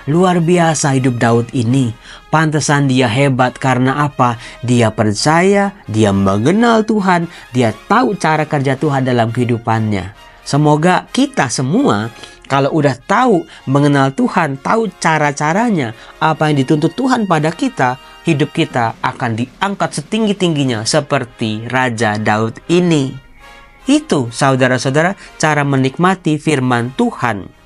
Luar biasa hidup Daud ini. Pantesan dia hebat karena apa? Dia percaya, dia mengenal Tuhan, dia tahu cara kerja Tuhan dalam kehidupannya. Semoga kita semua kalau udah tahu mengenal Tuhan, tahu cara-caranya, apa yang dituntut Tuhan pada kita, hidup kita akan diangkat setinggi-tingginya seperti Raja Daud ini. Itu saudara-saudara cara menikmati firman Tuhan.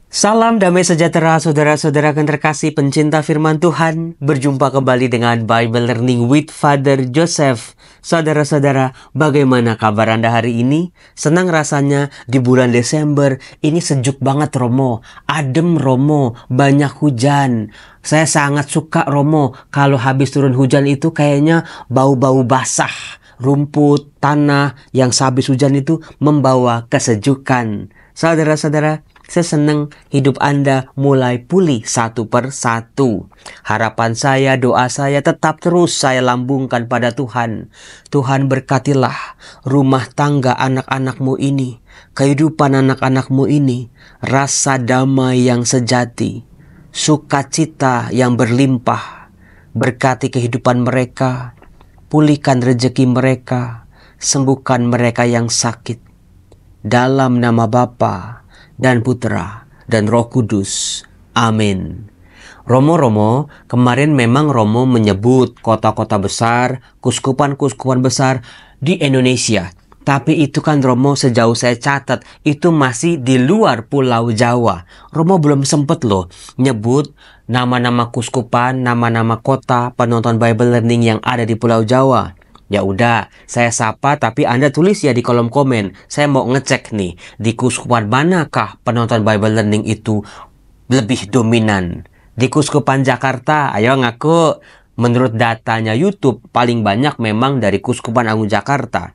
Salam damai sejahtera saudara-saudara yang terkasih pencinta firman Tuhan. Berjumpa kembali dengan Bible Learning with Father Joseph. Saudara-saudara, bagaimana kabar Anda hari ini? Senang rasanya di bulan Desember ini sejuk banget Romo. Adem Romo, banyak hujan. Saya sangat suka Romo kalau habis turun hujan itu kayaknya bau-bau basah. Rumput, tanah yang sehabis hujan itu membawa kesejukan. Saudara-saudara, saya senang hidup Anda mulai pulih satu per satu. Harapan saya, doa saya tetap terus saya lambungkan pada Tuhan. Tuhan berkatilah rumah tangga anak-anakmu ini, kehidupan anak-anakmu ini, rasa damai yang sejati, sukacita yang berlimpah. Berkati kehidupan mereka, pulihkan rezeki mereka, sembuhkan mereka yang sakit. Dalam nama Bapa dan Putra dan Roh Kudus. Amin. Romo, kemarin memang Romo menyebut kota-kota besar, kuskupan-kuskupan besar di Indonesia. Tapi itu kan Romo sejauh saya catat, itu masih di luar Pulau Jawa. Romo belum sempet loh nyebut nama-nama kuskupan, nama-nama kota penonton Bible Learning yang ada di Pulau Jawa. Ya udah, saya sapa tapi Anda tulis ya di kolom komen. Saya mau ngecek nih, di kuskupan manakah penonton Bible Learning itu lebih dominan? Di kuskupan Jakarta, ayo ngaku. Menurut datanya YouTube, paling banyak memang dari Kuskupan Agung Jakarta.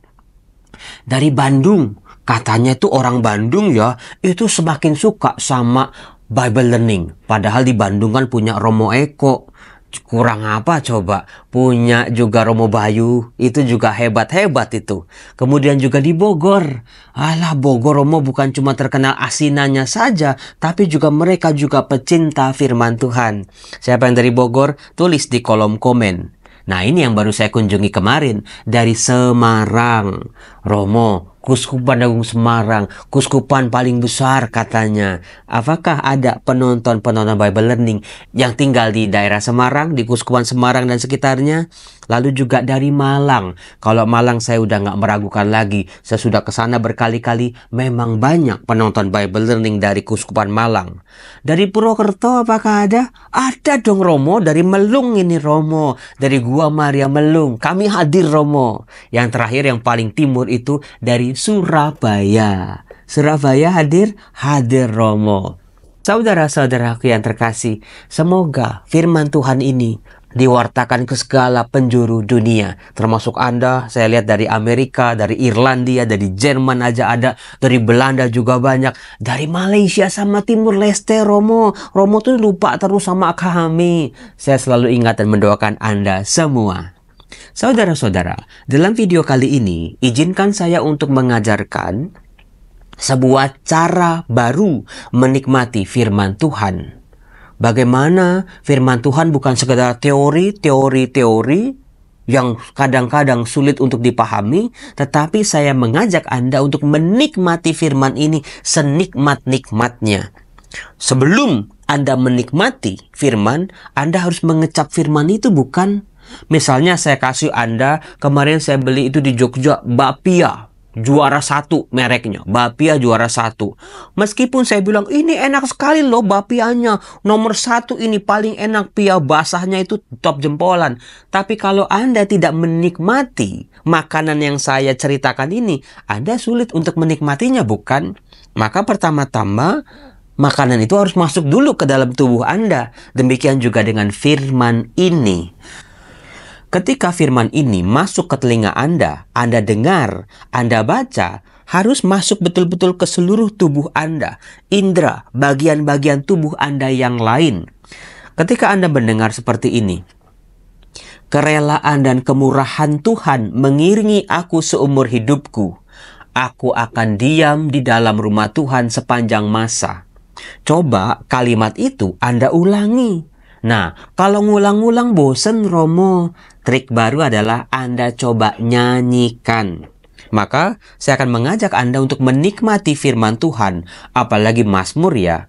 Dari Bandung, katanya itu orang Bandung ya, itu semakin suka sama Bible Learning. Padahal di Bandung kan punya Romo Eko. Kurang apa coba? Punya juga Romo Bayu, itu juga hebat-hebat itu. Kemudian juga di Bogor. Alah, Bogor Romo bukan cuma terkenal asinannya saja, tapi juga mereka juga pecinta firman Tuhan. Siapa yang dari Bogor? Tulis di kolom komen. Nah, ini yang baru saya kunjungi kemarin dari Semarang. Romo, Kuskupan Agung Semarang, kuskupan paling besar katanya. Apakah ada penonton-penonton Bible Learning yang tinggal di daerah Semarang, di Kuskupan Semarang dan sekitarnya? Lalu juga dari Malang. Kalau Malang saya udah nggak meragukan lagi. Saya sudah ke sana berkali-kali. Memang banyak penonton Bible Learning dari Kuskupan Malang. Dari Purwokerto apakah ada? Ada dong Romo. Dari Melung ini Romo. Dari Gua Maria Melung. Kami hadir Romo. Yang terakhir yang paling timur itu dari Surabaya. Surabaya hadir? Hadir Romo. Saudara-saudaraku yang terkasih, semoga firman Tuhan ini diwartakan ke segala penjuru dunia. Termasuk Anda, saya lihat dari Amerika, dari Irlandia, dari Jerman aja ada, dari Belanda juga banyak, dari Malaysia sama Timur Leste Romo. Romo tuh lupa terus sama kami. Saya selalu ingat dan mendoakan Anda semua. Saudara-saudara, dalam video kali ini, izinkan saya untuk mengajarkan sebuah cara baru menikmati firman Tuhan. Bagaimana firman Tuhan bukan sekedar teori yang kadang-kadang sulit untuk dipahami, tetapi saya mengajak Anda untuk menikmati firman ini senikmat-nikmatnya. Sebelum Anda menikmati firman, Anda harus mengecap firman itu bukan? Misalnya saya kasih Anda, kemarin saya beli itu di Jogja, Bapia. Juara 1 mereknya, Bapia juara 1. Meskipun saya bilang ini enak sekali loh Bapianya, nomor 1 ini paling enak, pia basahnya itu top jempolan. Tapi kalau Anda tidak menikmati makanan yang saya ceritakan ini, Anda sulit untuk menikmatinya bukan? Maka pertama-tama makanan itu harus masuk dulu ke dalam tubuh Anda. Demikian juga dengan firman ini. Ketika firman ini masuk ke telinga Anda dengar, Anda baca, harus masuk betul-betul ke seluruh tubuh Anda, indera, bagian-bagian tubuh Anda yang lain. Ketika Anda mendengar seperti ini, kerelaan dan kemurahan Tuhan mengiringi aku seumur hidupku. Aku akan diam di dalam rumah Tuhan sepanjang masa. Coba kalimat itu Anda ulangi. Nah, kalau ngulang-ngulang bosen Romo, trik baru adalah Anda coba nyanyikan. Maka saya akan mengajak Anda untuk menikmati firman Tuhan, apalagi Mazmur ya.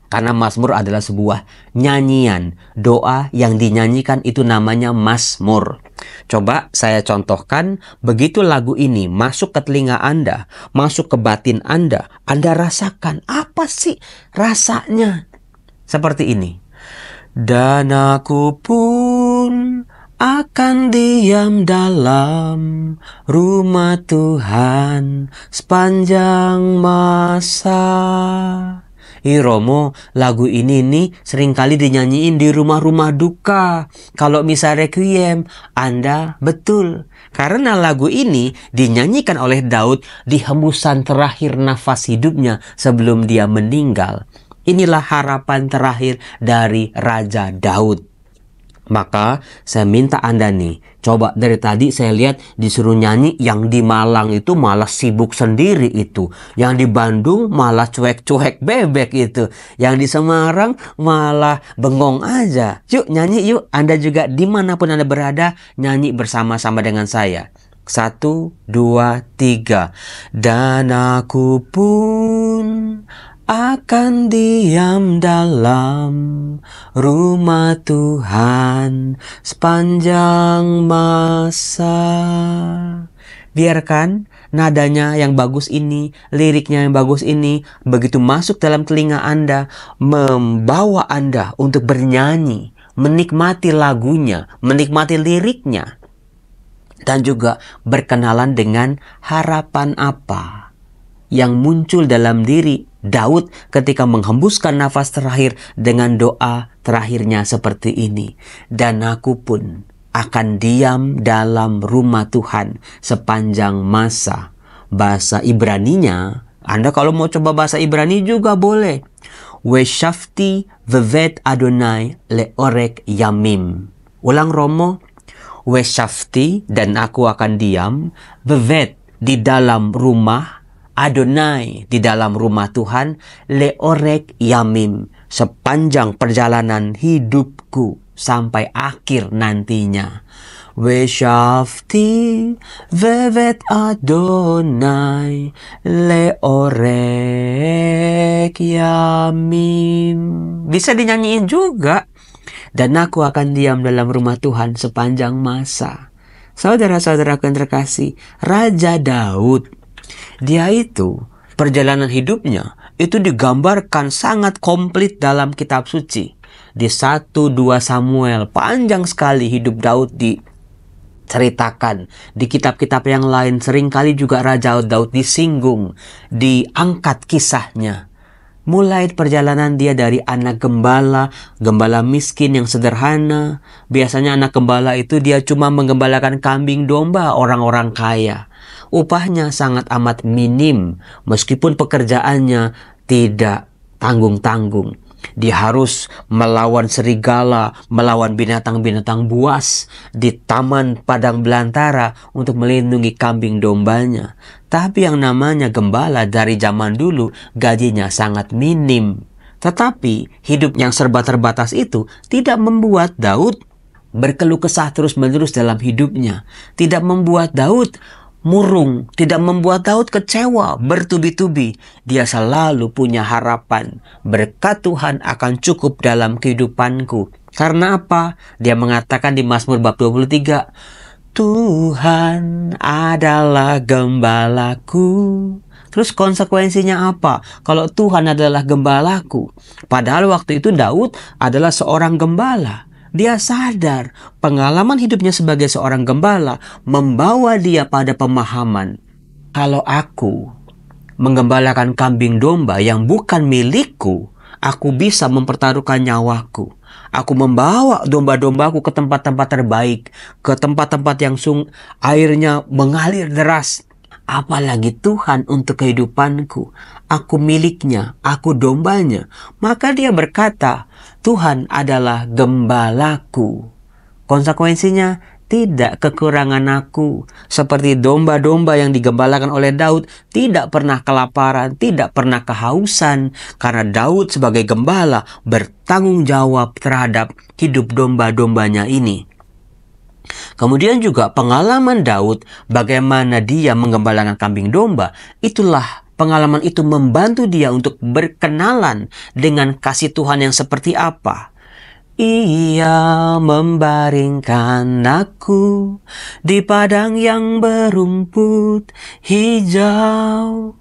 Karena Mazmur adalah sebuah nyanyian, doa yang dinyanyikan itu namanya Mazmur. Coba saya contohkan, begitu lagu ini masuk ke telinga Anda, masuk ke batin Anda rasakan apa sih rasanya? Seperti ini. Dan aku pun akan diam dalam rumah Tuhan sepanjang masa. Romo, lagu ini nih seringkali dinyanyiin di rumah-rumah duka. Kalau misa requiem, Anda betul. Karena lagu ini dinyanyikan oleh Daud di hembusan terakhir nafas hidupnya sebelum dia meninggal. Inilah harapan terakhir dari Raja Daud. Maka saya minta Anda nih, coba dari tadi saya lihat disuruh nyanyi, yang di Malang itu malah sibuk sendiri itu. Yang di Bandung malah cuek-cuek bebek itu. Yang di Semarang malah bengong aja. Yuk nyanyi yuk, Anda juga dimanapun Anda berada, nyanyi bersama-sama dengan saya. 1, 2, 3. Dan aku pun akan diam dalam rumah Tuhan sepanjang masa. Biarkan nadanya yang bagus ini, liriknya yang bagus ini, begitu masuk dalam telinga Anda, membawa Anda untuk bernyanyi, menikmati lagunya, menikmati liriknya, dan juga berkenalan dengan harapan apa yang muncul dalam diri Daud ketika menghembuskan nafas terakhir dengan doa terakhirnya seperti ini. Dan aku pun akan diam dalam rumah Tuhan sepanjang masa. Bahasa Ibraninya, Anda kalau mau coba bahasa Ibrani juga boleh. Weshafti vevet Adonai leorek yamim. Ulang Romo. Weshafti, dan aku akan diam. Vevet, di dalam rumah. Adonai, di dalam rumah Tuhan. Leorek yamim, sepanjang perjalanan hidupku sampai akhir nantinya. Weshafti vevet Adonai leorek yamim. Bisa dinyanyiin juga. Dan aku akan diam dalam rumah Tuhan sepanjang masa. Saudara-saudaraku yang terkasih, Raja Daud, dia itu perjalanan hidupnya itu digambarkan sangat komplit dalam kitab suci. Di 1-2 Samuel, panjang sekali hidup Daud diceritakan. Di kitab-kitab yang lain seringkali juga Raja Daud disinggung, diangkat kisahnya. Mulai perjalanan dia dari anak gembala miskin yang sederhana. Biasanya anak gembala itu dia cuma menggembalakan kambing domba orang-orang kaya. Upahnya sangat amat minim, meskipun pekerjaannya tidak tanggung-tanggung. Dia harus melawan serigala, melawan binatang-binatang buas di taman padang belantara untuk melindungi kambing dombanya. Tapi yang namanya gembala dari zaman dulu gajinya sangat minim. Tetapi hidup yang serba terbatas itu tidak membuat Daud berkeluh kesah terus-menerus dalam hidupnya. Tidak membuat Daud murung, tidak membuat Daud kecewa bertubi-tubi. Dia selalu punya harapan, berkat Tuhan akan cukup dalam kehidupanku. Karena apa? Dia mengatakan di Mazmur bab 23, Tuhan adalah gembalaku. Terus konsekuensinya apa? Kalau Tuhan adalah gembalaku. Padahal waktu itu Daud adalah seorang gembala. Dia sadar pengalaman hidupnya sebagai seorang gembala membawa dia pada pemahaman, kalau aku menggembalakan kambing domba yang bukan milikku, aku bisa mempertaruhkan nyawaku. Aku membawa domba-dombaku ke tempat-tempat terbaik, ke tempat-tempat yang airnya mengalir deras. Apalagi Tuhan untuk kehidupanku. Aku miliknya, aku dombanya. Maka dia berkata, Tuhan adalah gembalaku. Konsekuensinya, tidak kekurangan aku. Seperti domba-domba yang digembalakan oleh Daud, tidak pernah kelaparan, tidak pernah kehausan. Karena Daud sebagai gembala bertanggung jawab terhadap hidup domba-dombanya ini. Kemudian juga pengalaman Daud bagaimana dia menggembalakan kambing domba, itulah pengalaman itu membantu dia untuk berkenalan dengan kasih Tuhan yang seperti apa. Ia membaringkan aku di padang yang berumput hijau.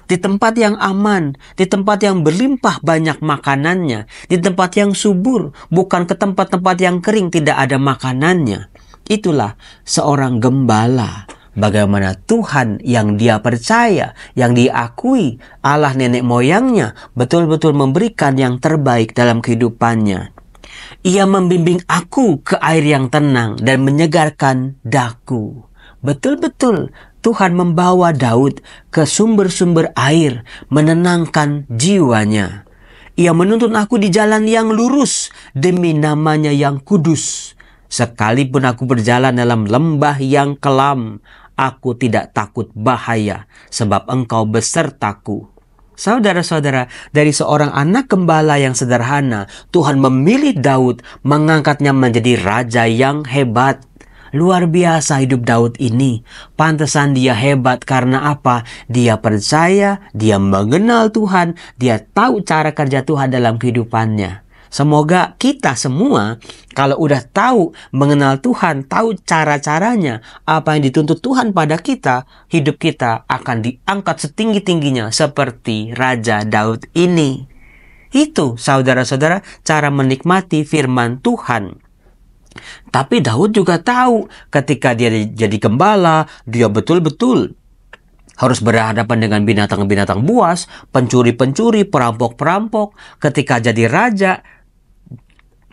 Di tempat yang aman, di tempat yang berlimpah banyak makanannya, di tempat yang subur, bukan ke tempat-tempat yang kering tidak ada makanannya. Itulah seorang gembala. Bagaimana Tuhan yang dia percaya, yang diakui, Allah nenek moyangnya, betul-betul memberikan yang terbaik dalam kehidupannya. Ia membimbing aku ke air yang tenang dan menyegarkan daku. Betul-betul Tuhan membawa Daud ke sumber-sumber air, menenangkan jiwanya. Ia menuntun aku di jalan yang lurus demi namanya yang kudus. Sekalipun aku berjalan dalam lembah yang kelam, aku tidak takut bahaya, sebab Engkau besertaku. Saudara-saudara, dari seorang anak gembala yang sederhana, Tuhan memilih Daud, mengangkatnya menjadi raja yang hebat. Luar biasa hidup Daud ini. Pantesan dia hebat karena apa? Dia percaya, dia mengenal Tuhan, dia tahu cara kerja Tuhan dalam kehidupannya. Semoga kita semua kalau udah tahu mengenal Tuhan, tahu cara-caranya, apa yang dituntut Tuhan pada kita, hidup kita akan diangkat setinggi-tingginya seperti Raja Daud ini. Itu saudara-saudara cara menikmati firman Tuhan. Tapi Daud juga tahu ketika dia jadi gembala, dia betul-betul harus berhadapan dengan binatang-binatang buas, pencuri-pencuri, perampok-perampok. Ketika jadi raja,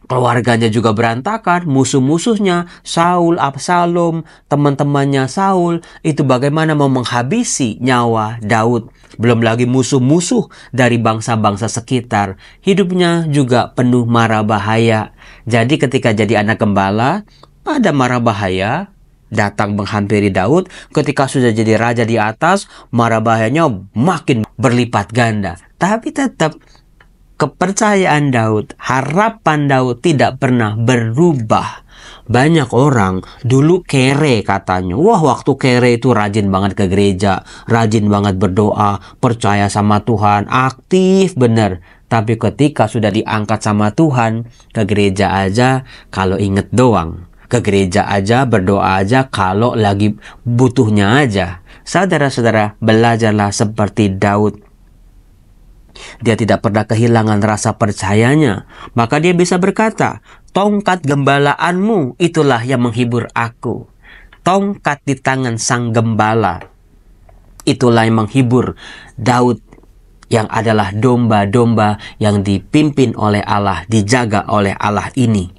keluarganya juga berantakan, musuh-musuhnya, Saul, Absalom, teman-temannya Saul, itu bagaimana mau menghabisi nyawa Daud. Belum lagi musuh-musuh dari bangsa-bangsa sekitar. Hidupnya juga penuh mara bahaya. Jadi ketika jadi anak gembala, ada mara bahaya datang menghampiri Daud. Ketika sudah jadi raja di atas, mara bahayanya makin berlipat ganda. Tapi tetap kepercayaan Daud, harapan Daud tidak pernah berubah. Banyak orang dulu kere katanya. Wah, waktu kere itu rajin banget ke gereja, rajin banget berdoa, percaya sama Tuhan, aktif bener. Tapi ketika sudah diangkat sama Tuhan, ke gereja aja kalau inget doang. Ke gereja aja, berdoa aja kalau lagi butuhnya aja. Saudara-saudara, belajarlah seperti Daud. Dia tidak pernah kehilangan rasa percayanya. Maka dia bisa berkata, tongkat gembalaanmu itulah yang menghibur aku. Tongkat di tangan sang gembala, itulah yang menghibur Daud, yang adalah domba-domba yang dipimpin oleh Allah, dijaga oleh Allah ini.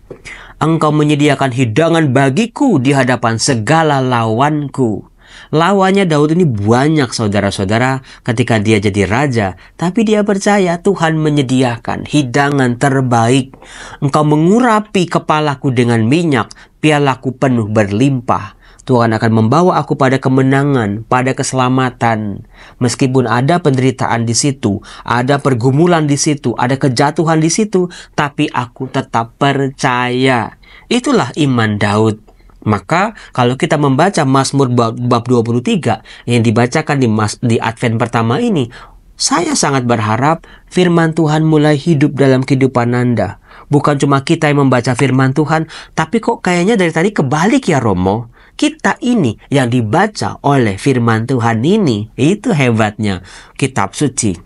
Engkau menyediakan hidangan bagiku di hadapan segala lawanku. Lawannya Daud ini banyak saudara-saudara ketika dia jadi raja. Tapi dia percaya Tuhan menyediakan hidangan terbaik. Engkau mengurapi kepalaku dengan minyak, pialaku penuh berlimpah. Tuhan akan membawa aku pada kemenangan, pada keselamatan. Meskipun ada penderitaan di situ, ada pergumulan di situ, ada kejatuhan di situ, tapi aku tetap percaya. Itulah iman Daud. Maka kalau kita membaca Mazmur bab 23 yang dibacakan di Advent pertama ini, saya sangat berharap firman Tuhan mulai hidup dalam kehidupan Anda. Bukan cuma kita yang membaca firman Tuhan, tapi kok kayaknya dari tadi kebalik ya Romo. Kita ini yang dibaca oleh firman Tuhan ini. Itu hebatnya kitab suci.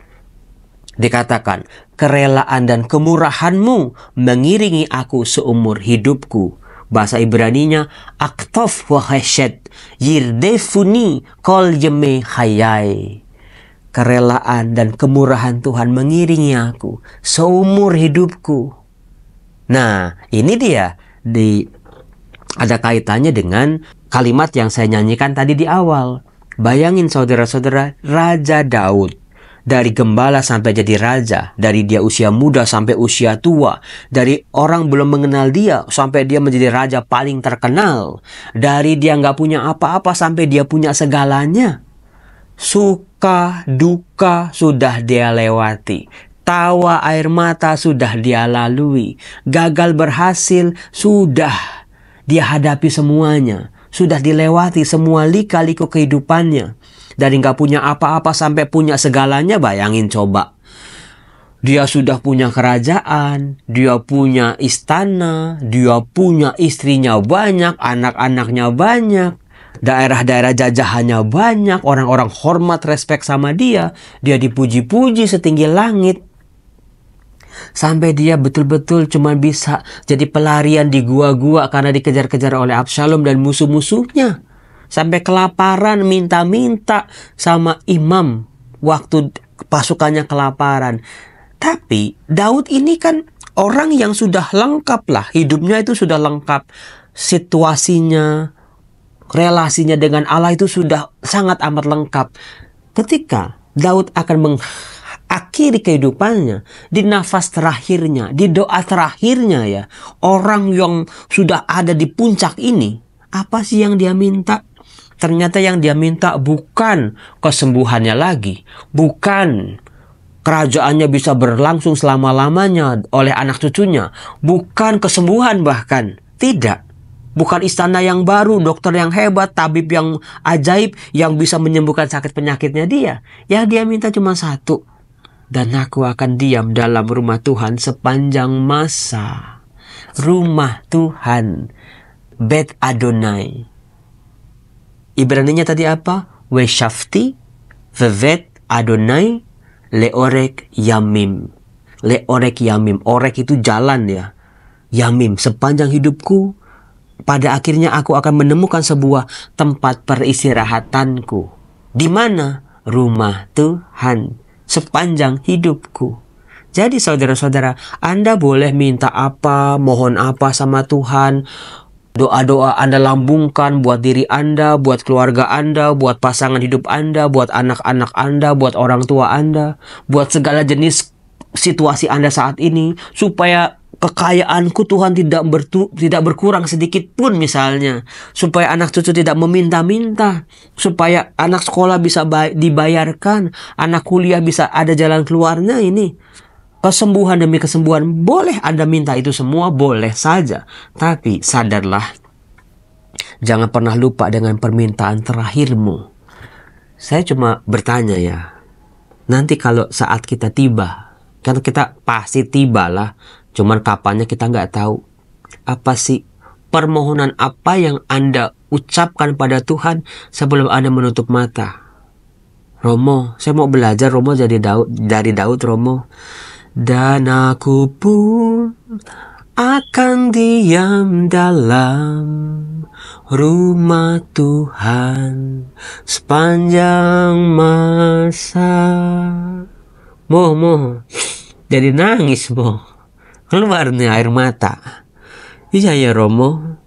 Dikatakan, kerelaan dan kemurahanmu mengiringi aku seumur hidupku. Bahasa Ibraninya, aktof waheshet yirdefuni kol yeme hayai. Kerelaan dan kemurahan Tuhan mengiringi aku seumur hidupku. Nah, ini dia ada kaitannya dengan kalimat yang saya nyanyikan tadi di awal. Bayangin saudara-saudara, Raja Daud. Dari gembala sampai jadi raja, dari dia usia muda sampai usia tua, dari orang belum mengenal dia sampai dia menjadi raja paling terkenal, dari dia nggak punya apa-apa sampai dia punya segalanya. Suka, duka sudah dia lewati. Tawa air mata sudah dia lalui. Gagal berhasil sudah dia hadapi semuanya. Sudah dilewati semua lika-liku kehidupannya. Dari nggak punya apa-apa sampai punya segalanya, bayangin coba. Dia sudah punya kerajaan, dia punya istana, dia punya istrinya banyak, anak-anaknya banyak. Daerah-daerah jajahannya banyak, orang-orang hormat, respek sama dia. Dia dipuji-puji setinggi langit. Sampai dia betul-betul cuma bisa jadi pelarian di gua-gua karena dikejar-kejar oleh Absalom dan musuh-musuhnya. Sampai kelaparan, minta-minta sama imam waktu pasukannya kelaparan. Tapi Daud ini kan orang yang sudah lengkap lah. Hidupnya itu sudah lengkap. Situasinya, relasinya dengan Allah itu sudah sangat amat lengkap. Ketika Daud akan mengakhiri kehidupannya, di nafas terakhirnya, di doa terakhirnya ya, orang yang sudah ada di puncak ini, apa sih yang dia minta? Ternyata yang dia minta bukan kesembuhannya lagi, bukan kerajaannya bisa berlangsung selama-lamanya oleh anak cucunya, bukan kesembuhan bahkan, tidak. Bukan istana yang baru, dokter yang hebat, tabib yang ajaib yang bisa menyembuhkan sakit penyakitnya dia. Yang dia minta cuma satu. Dan aku akan diam dalam rumah Tuhan sepanjang masa. Rumah Tuhan. Bet Adonai. Ibraninya tadi apa? Weshafti, vevet Adonai, leorek yamim. Leorek yamim. Orek itu jalan ya. Yamim, sepanjang hidupku. Pada akhirnya aku akan menemukan sebuah tempat peristirahatanku. Di mana? Rumah Tuhan. Sepanjang hidupku. Jadi saudara-saudara, Anda boleh minta apa, mohon apa sama Tuhan. Doa-doa Anda lambungkan buat diri Anda, buat keluarga Anda, buat pasangan hidup Anda, buat anak-anak Anda, buat orang tua Anda, buat segala jenis situasi Anda saat ini, supaya kekayaanku Tuhan tidak berkurang sedikit pun misalnya. Supaya anak cucu tidak meminta-minta. Supaya anak sekolah bisa dibayarkan. Anak kuliah bisa ada jalan keluarnya ini. Kesembuhan demi kesembuhan. Boleh Anda minta itu semua, boleh saja. Tapi sadarlah. Jangan pernah lupa dengan permintaan terakhirmu. Saya cuma bertanya ya. Nanti kalau saat kita tiba. Kan kita pasti tiba lah. Cuman kapannya kita nggak tahu. Apa sih permohonan apa yang Anda ucapkan pada Tuhan sebelum Anda menutup mata? Romo, saya mau belajar Romo dari Daud Romo. Dan aku pun akan diam dalam rumah Tuhan sepanjang masa. Mo, jadi nangis mo. Keluar nih air mata. Iya ya Romo.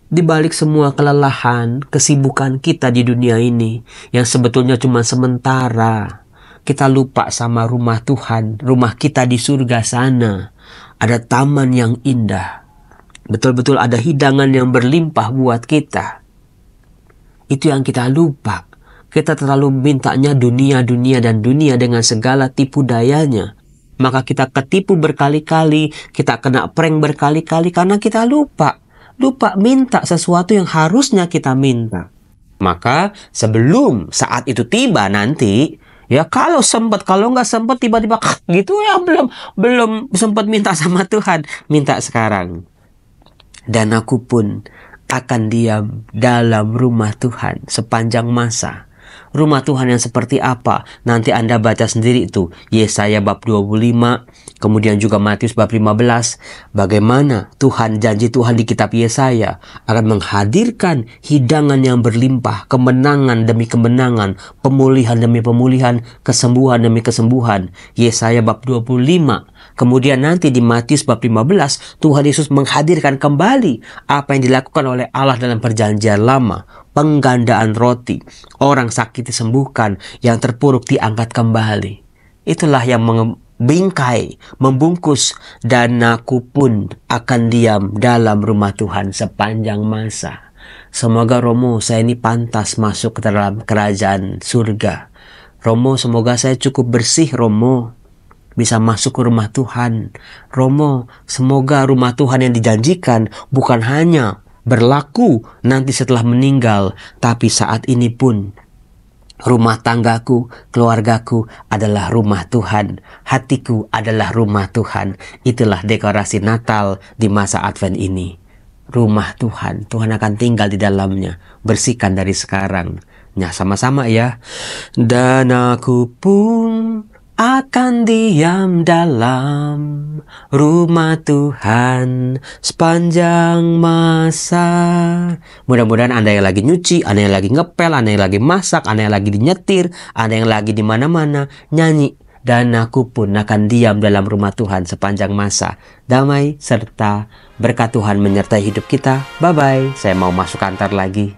Di balik semua kelelahan, kesibukan kita di dunia ini yang sebetulnya cuma sementara, kita lupa sama rumah Tuhan, rumah kita di surga sana. Ada taman yang indah. Betul-betul ada hidangan yang berlimpah buat kita. Itu yang kita lupa. Kita terlalu mintanya dunia dengan segala tipu dayanya. Maka kita ketipu berkali-kali, kita kena prank berkali-kali karena kita lupa minta sesuatu yang harusnya kita minta. Maka sebelum saat itu tiba nanti, ya kalau sempat, kalau nggak sempat tiba-tiba gitu ya belum sempat minta sama Tuhan, minta sekarang. Dan aku pun akan diam dalam rumah Tuhan sepanjang masa. Rumah Tuhan yang seperti apa? Nanti Anda baca sendiri itu. Yesaya bab 25, kemudian juga Matius bab 15. Bagaimana janji Tuhan di kitab Yesaya akan menghadirkan hidangan yang berlimpah, kemenangan demi kemenangan, pemulihan demi pemulihan, kesembuhan demi kesembuhan. Yesaya bab 25. Kemudian nanti di Matius bab 15, Tuhan Yesus menghadirkan kembali apa yang dilakukan oleh Allah dalam perjanjian lama. penggandaan roti, orang sakit disembuhkan, yang terpuruk diangkat kembali. Itulah yang bingkai, membungkus, dan aku pun akan diam dalam rumah Tuhan sepanjang masa. Semoga Romo saya ini pantas masuk ke dalam kerajaan surga. Romo, semoga saya cukup bersih, Romo, bisa masuk ke rumah Tuhan. Romo, semoga rumah Tuhan yang dijanjikan bukan hanya berlaku nanti setelah meninggal, tapi saat ini pun rumah tanggaku, keluargaku adalah rumah Tuhan. Hatiku adalah rumah Tuhan. Itulah dekorasi Natal di masa Advent ini. Rumah Tuhan, Tuhan akan tinggal di dalamnya. Bersihkan dari sekarang. Nah, sama-sama ya. Dan aku pun akan diam dalam rumah Tuhan sepanjang masa. Mudah-mudahan Anda yang lagi nyuci, Anda yang lagi ngepel, Anda yang lagi masak, Anda yang lagi dinyetir, Anda yang lagi di mana-mana nyanyi. Dan aku pun akan diam dalam rumah Tuhan sepanjang masa. Damai serta berkat Tuhan menyertai hidup kita. Bye-bye. Saya mau masuk kantor lagi.